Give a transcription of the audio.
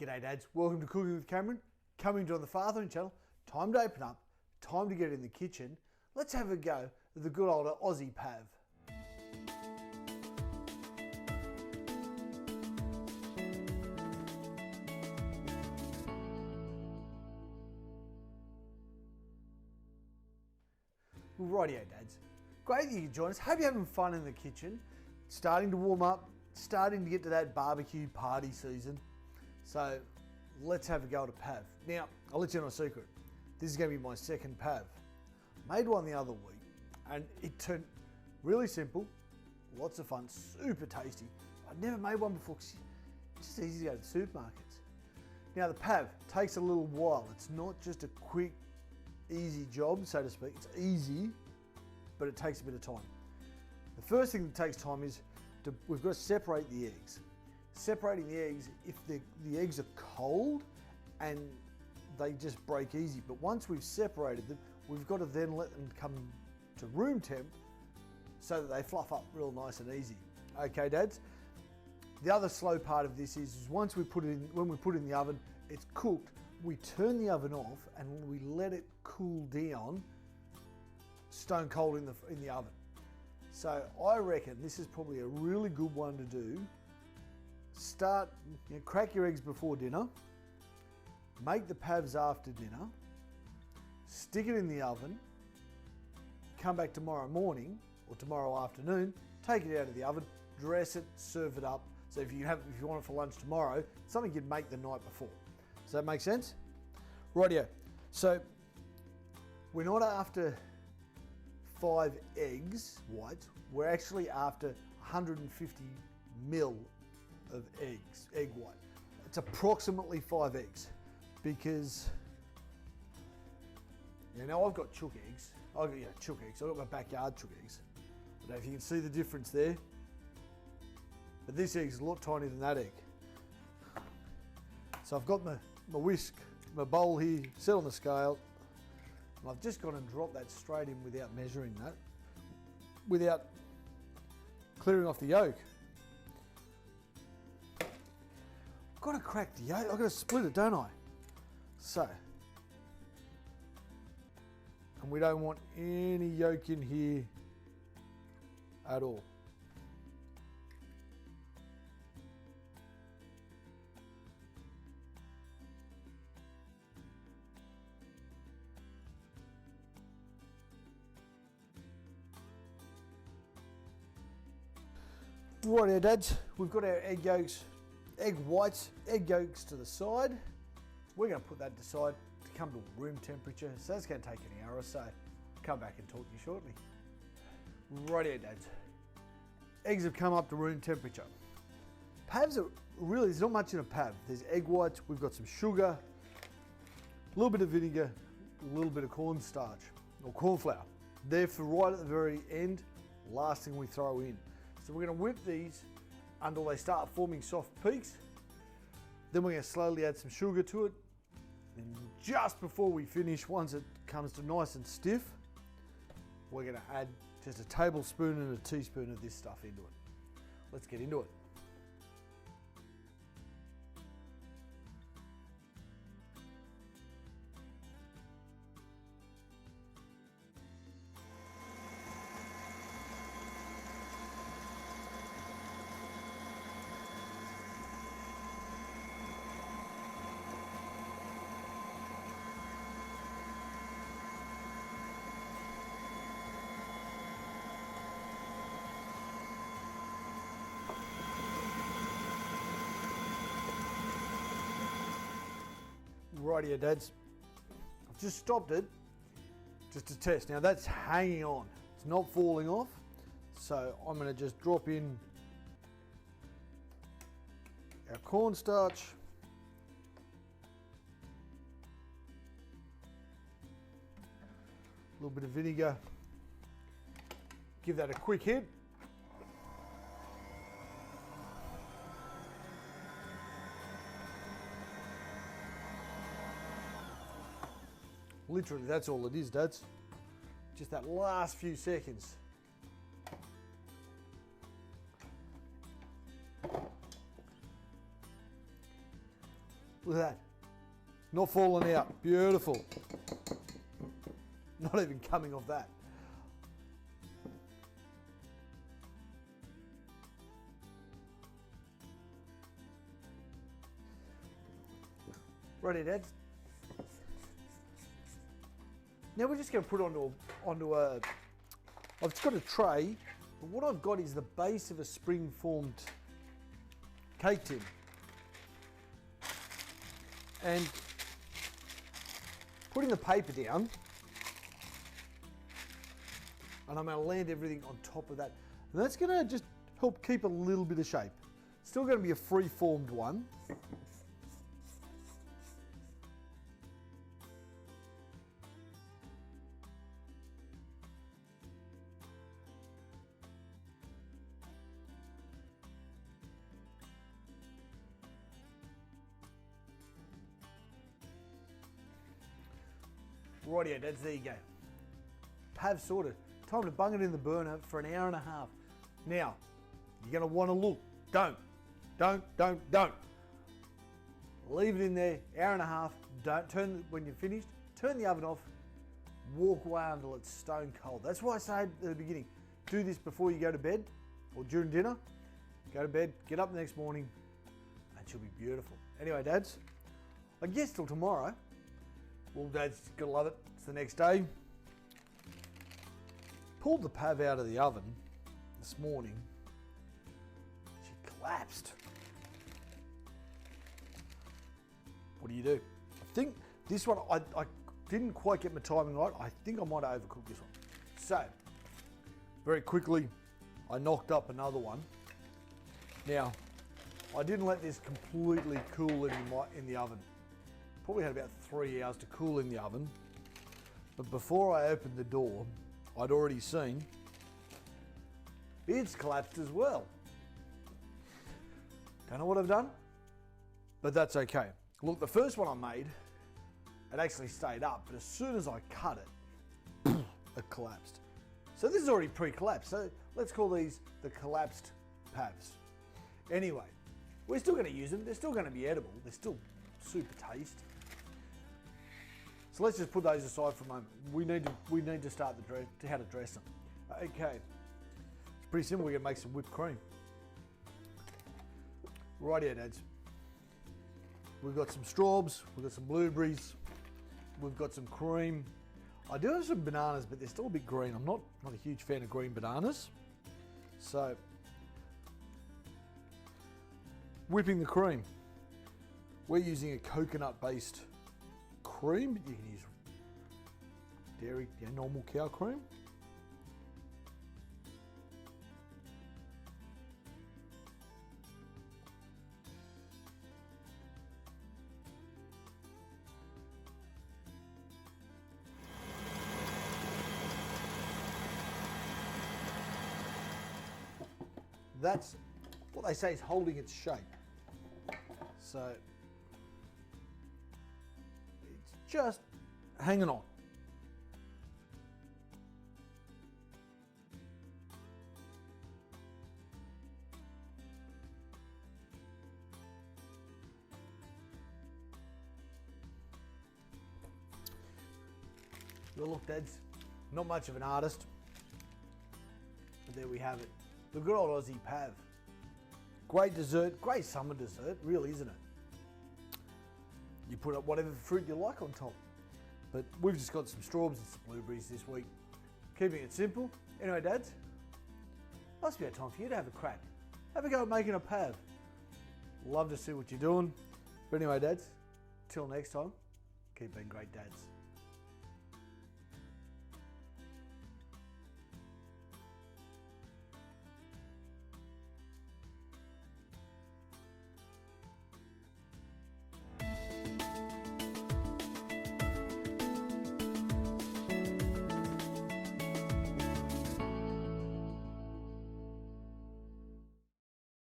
G'day dads, welcome to Cooking with Cameron. Coming to on the Fathering channel. Time to open up, time to get in the kitchen. Let's have a go at the good old Aussie Pav. Rightio dads, great that you could join us. Hope you're having fun in the kitchen. Starting to warm up, starting to get to that barbecue party season. So let's have a go at a Pav. Now, I'll let you in on a secret. This is going to be my second Pav. Made one the other week and it turned really simple, lots of fun, super tasty. I'd never made one before because it's just easy to go to the supermarkets. Now the Pav takes a little while. It's not just a quick, easy job, so to speak. It's easy, but it takes a bit of time. The first thing that takes time is we've got to separate the eggs. Separating the eggs, if the eggs are cold and they just break easy, but once we've separated them, we've got to then let them come to room temp so that they fluff up real nice and easy. Okay dads? The other slow part of this is once we put it in, when we put it in the oven, it's cooked, we turn the oven off and we let it cool down stone cold in the oven. So I reckon this is probably a really good one to do. Crack your eggs before dinner, make the Pavs after dinner, stick it in the oven, come back tomorrow morning or tomorrow afternoon, take it out of the oven, dress it, serve it up. So if you want it for lunch tomorrow, something you'd make the night before. Does that make sense? Rightio. So we're not after 5 eggs whites, we're actually after 150 mil of eggs, egg white. It's approximately 5 eggs because, you know, I've got chook eggs. I've got my backyard chook eggs. I don't know if you can see the difference there, but this egg's a lot tinier than that egg. So I've got my whisk, my bowl here, set on the scale, and I've just gone and dropped that straight in without measuring that, without clearing off the yolk. I've got to crack the yolk, I've got to split it, don't I? So, and we don't want any yolk in here at all. Rightio dads, we've got our egg yolks, egg whites, egg yolks to the side. We're going to put that to the side to come to room temperature, so that's going to take an hour or so. Come back and talk to you shortly. Rightio dads, eggs have come up to room temperature. Pavs are really, there's not much in a Pav. There's egg whites, we've got some sugar, a little bit of vinegar, a little bit of cornstarch or corn flour. They're for right at the very end, last thing we throw in. So we're going to whip these until they start forming soft peaks. Then we're going to slowly add some sugar to it. And just before we finish, once it comes to nice and stiff, we're going to add just a tablespoon and a teaspoon of this stuff into it. Let's get into it. Rightio dads, I've just stopped it just to test. Now that's hanging on, it's not falling off. So I'm going to just drop in our cornstarch, a little bit of vinegar, give that a quick hit. Literally, that's all it is, dads. Just that last few seconds. Look at that. Not falling out. Beautiful. Not even coming off that. Righty, Dads. Now we're just going to put onto a. I've just got a tray, but what I've got is the base of a spring-formed cake tin, and putting the paper down, and I'm going to land everything on top of that, and that's going to just help keep a little bit of shape. Still going to be a free-formed one. Rightio, Dads, there you go. Pav sorted. Time to bung it in the burner for an hour and a half. Now, you're going to want to look. Don't. Leave it in there, hour and a half. Don't turn, when you're finished, turn the oven off, walk away until it's stone cold. That's why I say at the beginning, do this before you go to bed or during dinner. Go to bed, get up the next morning, and she'll be beautiful. Anyway, Dads, I guess till tomorrow. Well, Dad's gonna love it. It's the next day. Pulled the Pav out of the oven this morning. She collapsed. What do you do? I think this one, I didn't quite get my timing right. I think I might have overcooked this one. So, very quickly, I knocked up another one. Now, I didn't let this completely cool in the oven. Probably had about 3 hours to cool in the oven. But before I opened the door, I'd already seen it's collapsed as well. Don't know what I've done, but that's okay. Look, the first one I made, it actually stayed up, but as soon as I cut it, it collapsed. So this is already pre-collapsed. So let's call these the collapsed Pavs. Anyway, we're still going to use them. They're still going to be edible. They're still super tasty. So let's just put those aside for a moment. We need to start how to dress them. Okay, it's pretty simple. We're gonna make some whipped cream. Right here, Dads. We've got some strawberries, we've got some blueberries, we've got some cream. I do have some bananas, but they're still a bit green. I'm not a huge fan of green bananas. So, whipping the cream. We're using a coconut-based cream, but you can use dairy, normal cow cream. That's what they say is holding its shape. So it's just hanging on. Well, look, Dads, not much of an artist, but there we have it. The good old Aussie Pav. Great dessert, great summer dessert, really, isn't it? You put up whatever fruit you like on top. But we've just got some strawberries and some blueberries this week. Keeping it simple. Anyway, Dads, must be a time for you to have a crack. Have a go at making a Pav. Love to see what you're doing. But anyway, Dads, till next time, keep being great dads.